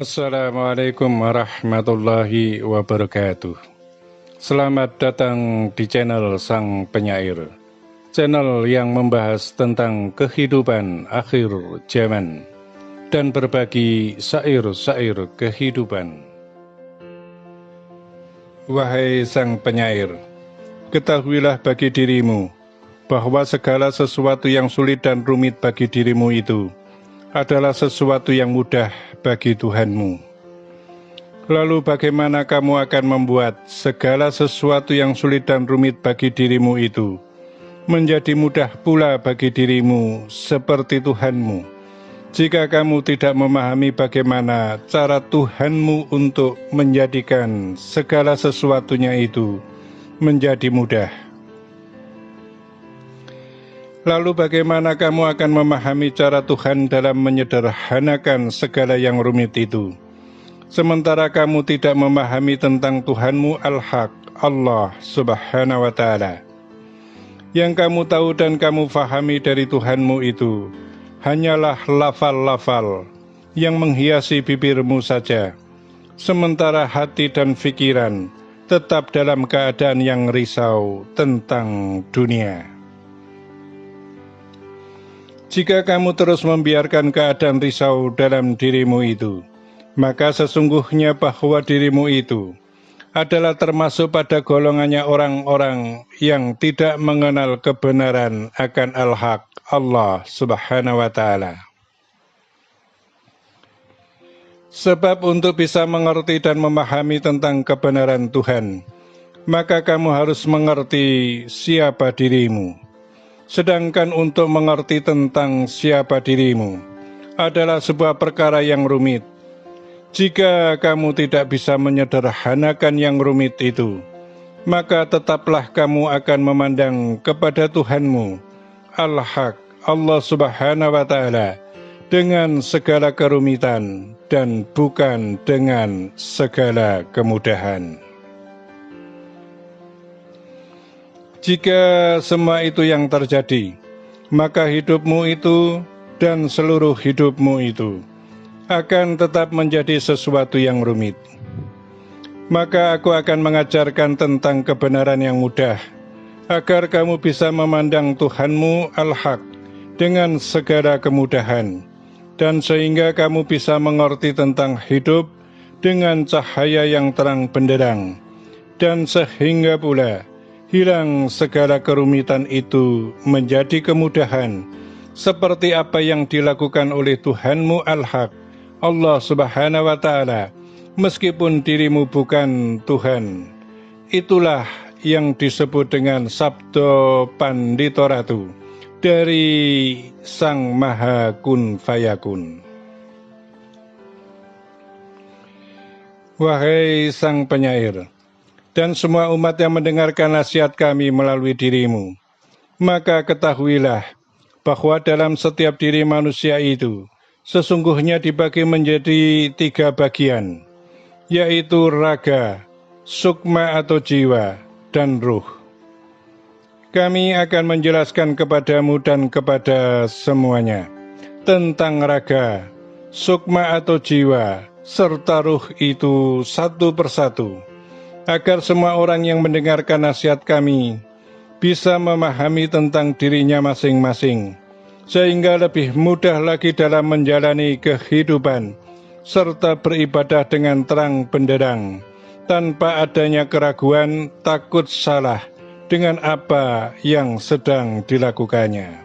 Assalamualaikum warahmatullahi wabarakatuh. Selamat datang di channel Sang Penyair, channel yang membahas tentang kehidupan akhir zaman dan berbagi syair-syair kehidupan. Wahai Sang Penyair, ketahuilah bagi dirimu bahwa segala sesuatu yang sulit dan rumit bagi dirimu itu adalah sesuatu yang mudah bagi Tuhanmu. Lalu bagaimana kamu akan membuat segala sesuatu yang sulit dan rumit bagi dirimu itu menjadi mudah pula bagi dirimu seperti Tuhanmu, jika kamu tidak memahami bagaimana cara Tuhanmu untuk menjadikan segala sesuatunya itu menjadi mudah? Lalu bagaimana kamu akan memahami cara Tuhan dalam menyederhanakan segala yang rumit itu, sementara kamu tidak memahami tentang Tuhanmu Al-Haq, Allah Subhanahu wa Ta'ala. Yang kamu tahu dan kamu fahami dari Tuhanmu itu hanyalah lafal-lafal yang menghiasi bibirmu saja, sementara hati dan pikiran tetap dalam keadaan yang risau tentang dunia. Jika kamu terus membiarkan keadaan risau dalam dirimu itu, maka sesungguhnya bahwa dirimu itu adalah termasuk pada golongannya orang-orang yang tidak mengenal kebenaran akan Al-Haq, Allah Subhanahu wa Ta'ala. Sebab untuk bisa mengerti dan memahami tentang kebenaran Tuhan, maka kamu harus mengerti siapa dirimu. Sedangkan untuk mengerti tentang siapa dirimu adalah sebuah perkara yang rumit. Jika kamu tidak bisa menyederhanakan yang rumit itu, maka tetaplah kamu akan memandang kepada Tuhanmu, Al-Haq, Allah Subhanahu wa Ta'ala, dengan segala kerumitan dan bukan dengan segala kemudahan. Jika semua itu yang terjadi, maka hidupmu itu dan seluruh hidupmu itu akan tetap menjadi sesuatu yang rumit. Maka aku akan mengajarkan tentang kebenaran yang mudah, agar kamu bisa memandang Tuhanmu Al-Haq dengan segala kemudahan, dan sehingga kamu bisa mengerti tentang hidup dengan cahaya yang terang benderang, dan sehingga pula hilang segala kerumitan itu menjadi kemudahan, seperti apa yang dilakukan oleh Tuhanmu Al-Haq, Allah Subhanahu wa Ta'ala, meskipun dirimu bukan Tuhan. Itulah yang disebut dengan Sabdo Pandito Ratu dari Sang Maha Kun Fayakun. Wahai Sang Penyair, dan semua umat yang mendengarkan nasihat kami melalui dirimu, maka ketahuilah bahwa dalam setiap diri manusia itu sesungguhnya dibagi menjadi 3 bagian, yaitu raga, sukma atau jiwa, dan ruh. Kami akan menjelaskan kepadamu dan kepada semuanya tentang raga, sukma atau jiwa, serta ruh itu satu persatu, agar semua orang yang mendengarkan nasihat kami bisa memahami tentang dirinya masing-masing, sehingga lebih mudah lagi dalam menjalani kehidupan, serta beribadah dengan terang benderang, tanpa adanya keraguan, takut salah dengan apa yang sedang dilakukannya.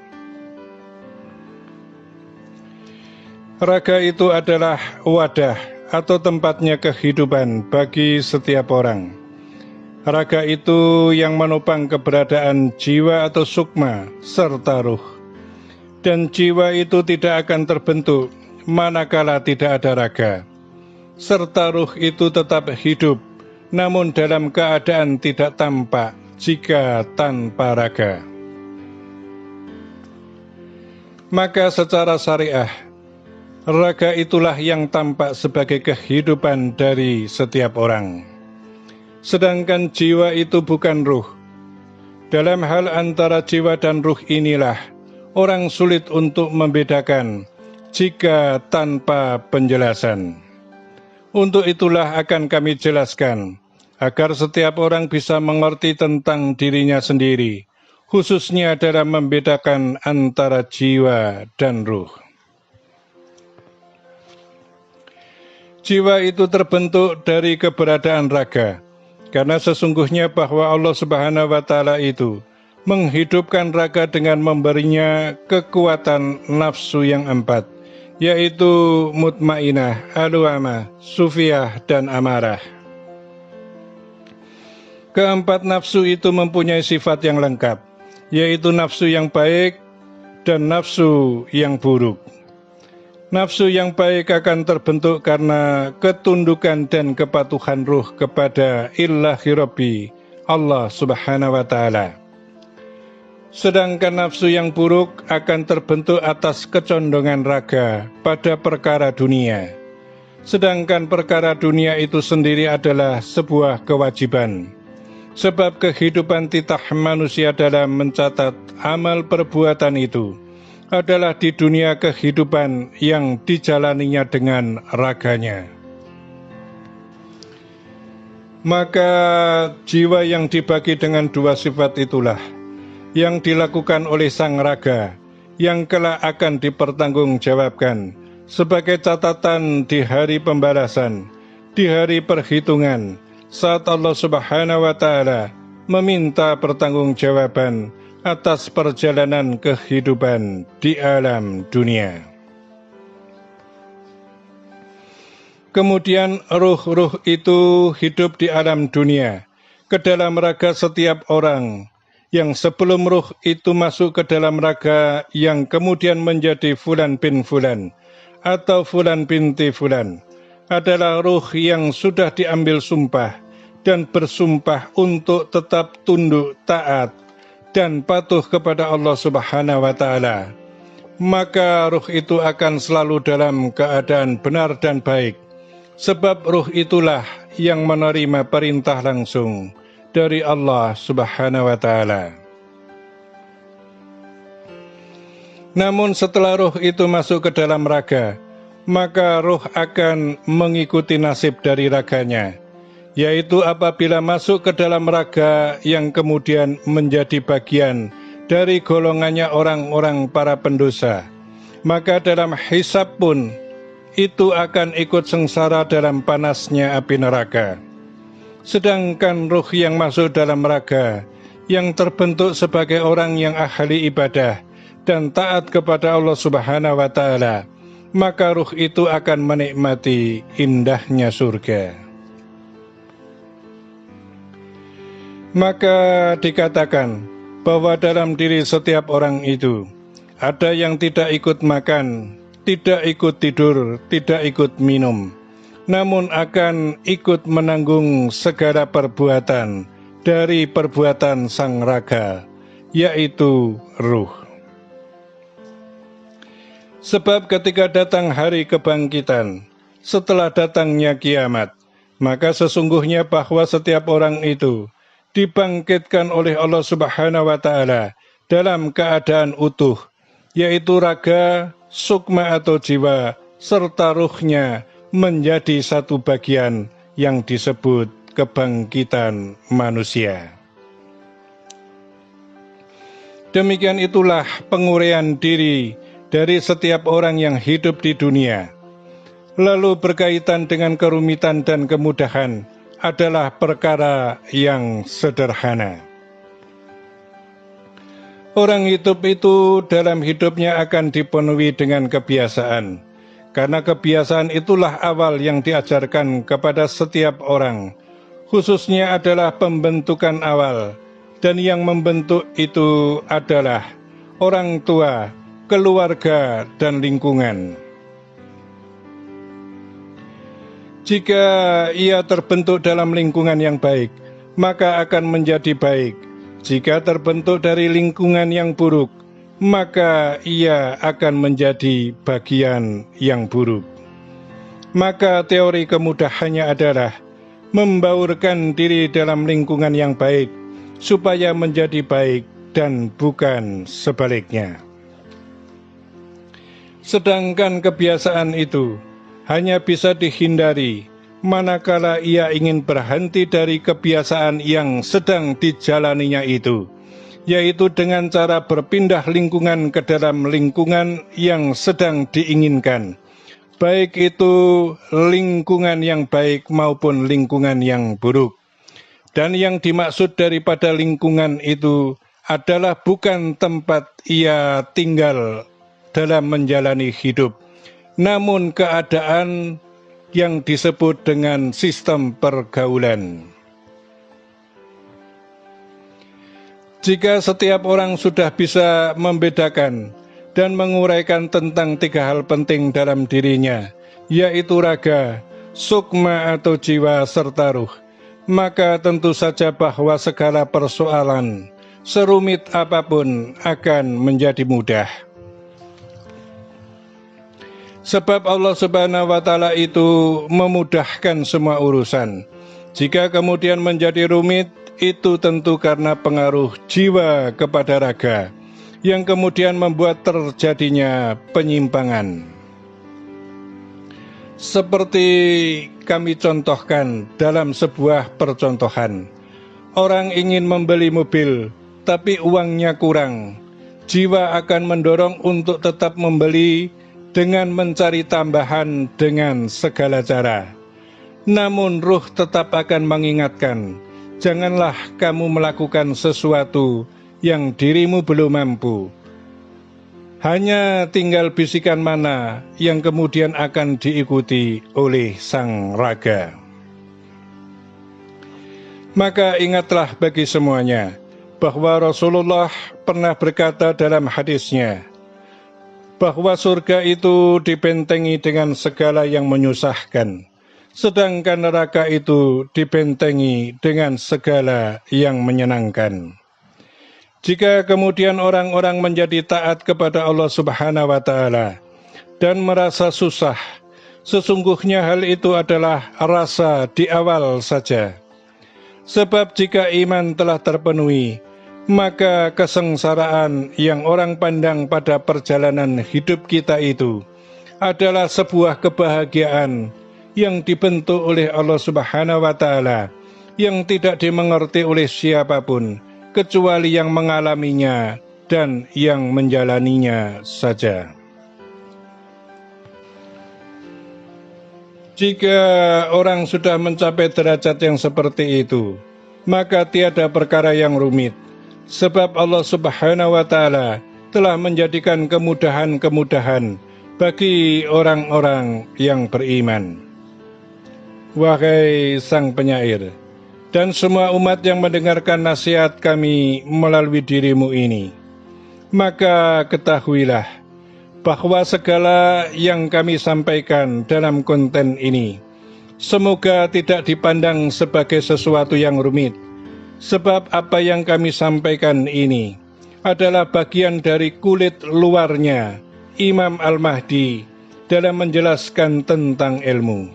Raga itu adalah wadah atau tempatnya kehidupan bagi setiap orang. Raga itu yang menopang keberadaan jiwa atau sukma serta ruh. Dan jiwa itu tidak akan terbentuk manakala tidak ada raga. Serta ruh itu tetap hidup, namun dalam keadaan tidak tampak jika tanpa raga. Maka secara syariah, raga itulah yang tampak sebagai kehidupan dari setiap orang. Sedangkan jiwa itu bukan ruh. Dalam hal antara jiwa dan ruh inilah orang sulit untuk membedakan jika tanpa penjelasan. Untuk itulah akan kami jelaskan, agar setiap orang bisa mengerti tentang dirinya sendiri, khususnya dalam membedakan antara jiwa dan ruh. Jiwa itu terbentuk dari keberadaan raga, karena sesungguhnya bahwa Allah Subhanahu wa Ta'ala itu menghidupkan raga dengan memberinya kekuatan nafsu yang 4, yaitu mutmainah, alwamah, sufiyah, dan amarah. Keempat nafsu itu mempunyai sifat yang lengkap, yaitu nafsu yang baik dan nafsu yang buruk. Nafsu yang baik akan terbentuk karena ketundukan dan kepatuhan ruh kepada Ilahi Rabbi, Allah Subhanahu wa Ta'ala. Sedangkan nafsu yang buruk akan terbentuk atas kecondongan raga pada perkara dunia. Sedangkan perkara dunia itu sendiri adalah sebuah kewajiban. Sebab kehidupan titah manusia dalam mencatat amal perbuatan itu adalah di dunia kehidupan yang dijalaninya dengan raganya. Maka jiwa yang dibagi dengan dua sifat itulah yang dilakukan oleh sang raga, yang kelak akan dipertanggungjawabkan sebagai catatan di hari pembalasan, di hari perhitungan, saat Allah Subhanahu wa Ta'ala meminta pertanggungjawaban atas perjalanan kehidupan di alam dunia. Kemudian ruh-ruh itu hidup di alam dunia, ke dalam raga setiap orang, yang sebelum ruh itu masuk ke dalam raga yang kemudian menjadi Fulan bin Fulan atau Fulan binti Fulan, adalah ruh yang sudah diambil sumpah dan bersumpah untuk tetap tunduk, taat, dan patuh kepada Allah Subhanahu wa Ta'ala. Maka ruh itu akan selalu dalam keadaan benar dan baik, sebab ruh itulah yang menerima perintah langsung dari Allah Subhanahu wa Ta'ala. Namun setelah ruh itu masuk ke dalam raga, maka ruh akan mengikuti nasib dari raganya, yaitu apabila masuk ke dalam raga yang kemudian menjadi bagian dari golongannya orang-orang para pendosa, maka dalam hisab pun itu akan ikut sengsara dalam panasnya api neraka. Sedangkan ruh yang masuk dalam raga, yang terbentuk sebagai orang yang ahli ibadah dan taat kepada Allah Subhanahu wa Ta'ala, maka ruh itu akan menikmati indahnya surga. Maka dikatakan bahwa dalam diri setiap orang itu ada yang tidak ikut makan, tidak ikut tidur, tidak ikut minum, namun akan ikut menanggung segala perbuatan dari perbuatan sang raga, yaitu ruh. Sebab ketika datang hari kebangkitan, setelah datangnya kiamat, maka sesungguhnya bahwa setiap orang itu dibangkitkan oleh Allah Subhanahu wa Ta'ala dalam keadaan utuh, yaitu raga, sukma atau jiwa, serta ruhnya menjadi satu bagian yang disebut kebangkitan manusia. Demikian itulah penguraian diri dari setiap orang yang hidup di dunia. Lalu berkaitan dengan kerumitan dan kemudahan adalah perkara yang sederhana. Orang hidup itu dalam hidupnya akan dipenuhi dengan kebiasaan, karena kebiasaan itulah awal yang diajarkan kepada setiap orang, khususnya adalah pembentukan awal, dan yang membentuk itu adalah orang tua, keluarga, dan lingkungan. Jika ia terbentuk dalam lingkungan yang baik, maka akan menjadi baik. Jika terbentuk dari lingkungan yang buruk, maka ia akan menjadi bagian yang buruk. Maka teori kemudahannya adalah membaurkan diri dalam lingkungan yang baik, supaya menjadi baik dan bukan sebaliknya. Sedangkan kebiasaan itu hanya bisa dihindari manakala ia ingin berhenti dari kebiasaan yang sedang dijalaninya itu, yaitu dengan cara berpindah lingkungan ke dalam lingkungan yang sedang diinginkan, baik itu lingkungan yang baik maupun lingkungan yang buruk. Dan yang dimaksud daripada lingkungan itu adalah bukan tempat ia tinggal dalam menjalani hidup, namun keadaan yang disebut dengan sistem pergaulan. Jika setiap orang sudah bisa membedakan dan menguraikan tentang 3 hal penting dalam dirinya, yaitu raga, sukma atau jiwa, serta ruh, maka tentu saja bahwa segala persoalan, serumit apapun, akan menjadi mudah. Sebab Allah Subhanahu wa Ta'ala itu memudahkan semua urusan. Jika kemudian menjadi rumit, itu tentu karena pengaruh jiwa kepada raga, yang kemudian membuat terjadinya penyimpangan. Seperti kami contohkan dalam sebuah percontohan, orang ingin membeli mobil, tapi uangnya kurang. Jiwa akan mendorong untuk tetap membeli dengan mencari tambahan dengan segala cara. Namun ruh tetap akan mengingatkan, janganlah kamu melakukan sesuatu yang dirimu belum mampu. Hanya tinggal bisikan mana yang kemudian akan diikuti oleh sang raga. Maka ingatlah bagi semuanya, bahwa Rasulullah pernah berkata dalam hadisnya, bahwa surga itu dibentengi dengan segala yang menyusahkan, sedangkan neraka itu dibentengi dengan segala yang menyenangkan. Jika kemudian orang-orang menjadi taat kepada Allah Subhanahu wa Ta'ala dan merasa susah, sesungguhnya hal itu adalah rasa di awal saja. Sebab jika iman telah terpenuhi, maka kesengsaraan yang orang pandang pada perjalanan hidup kita itu adalah sebuah kebahagiaan yang dibentuk oleh Allah Subhanahu wa Ta'ala, yang tidak dimengerti oleh siapapun kecuali yang mengalaminya dan yang menjalaninya saja. Jika orang sudah mencapai derajat yang seperti itu, maka tiada perkara yang rumit. Sebab Allah Subhanahu wa Ta'ala telah menjadikan kemudahan-kemudahan bagi orang-orang yang beriman. Wahai sang penyair, dan semua umat yang mendengarkan nasihat kami melalui dirimu ini, maka ketahuilah bahwa segala yang kami sampaikan dalam konten ini semoga tidak dipandang sebagai sesuatu yang rumit. Sebab apa yang kami sampaikan ini adalah bagian dari kulit luarnya Imam Al-Mahdi dalam menjelaskan tentang ilmu.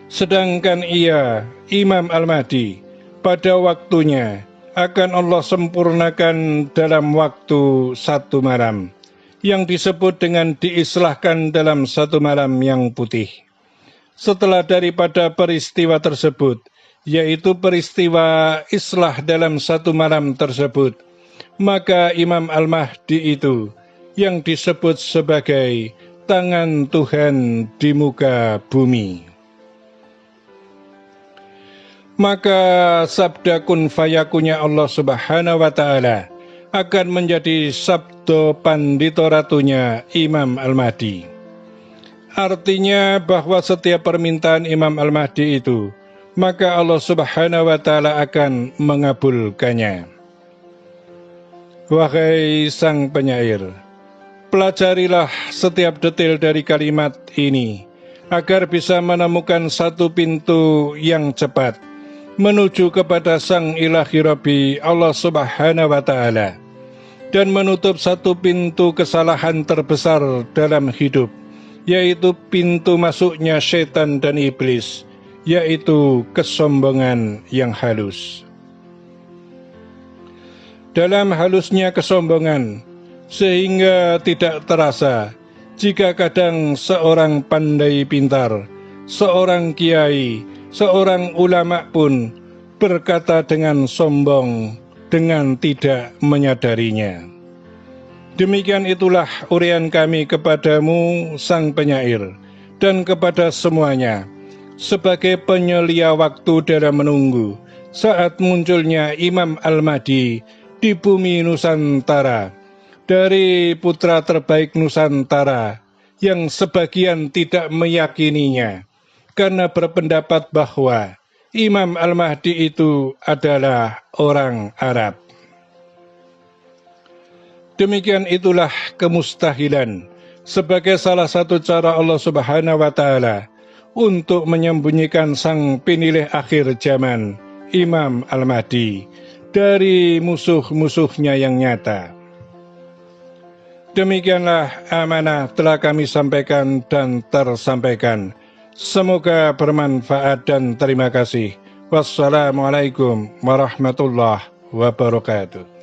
Sedangkan ia, Imam Al-Mahdi, pada waktunya akan Allah sempurnakan dalam waktu 1 malam, yang disebut dengan diislahkan dalam 1 malam yang putih. Setelah daripada peristiwa tersebut, yaitu peristiwa islah dalam 1 malam tersebut, maka Imam Al-Mahdi itu yang disebut sebagai tangan Tuhan di muka bumi. Maka sabda kun fayakunya Allah Subhanahu wa Ta'ala akan menjadi sabda pandito ratunya Imam Al-Mahdi. Artinya bahwa setiap permintaan Imam Al-Mahdi itu, maka Allah Subhanahu wa Ta'ala akan mengabulkannya. Wahai sang penyair, pelajarilah setiap detail dari kalimat ini agar bisa menemukan satu pintu yang cepat menuju kepada Sang Ilahi Rabbi Allah Subhanahu wa Ta'ala, dan menutup satu pintu kesalahan terbesar dalam hidup, yaitu pintu masuknya setan dan iblis, yaitu kesombongan yang halus. Dalam halusnya kesombongan, sehingga tidak terasa jika kadang seorang pandai pintar seorang kiai, seorang ulama pun berkata dengan sombong, dengan tidak menyadarinya. Demikian itulah uraian kami kepadamu, Sang Penyair, dan kepada semuanya, sebagai penyelia waktu dalam menunggu saat munculnya Imam Al-Mahdi di bumi Nusantara, dari putra terbaik Nusantara yang sebagian tidak meyakininya, karena berpendapat bahwa Imam Al-Mahdi itu adalah orang Arab. Demikian itulah kemustahilan sebagai salah satu cara Allah Subhanahu wa Ta'ala untuk menyembunyikan sang penilai akhir zaman, Imam Al-Mahdi, dari musuh-musuhnya yang nyata. Demikianlah amanah telah kami sampaikan dan tersampaikan. Semoga bermanfaat dan terima kasih. Wassalamualaikum warahmatullahi wabarakatuh.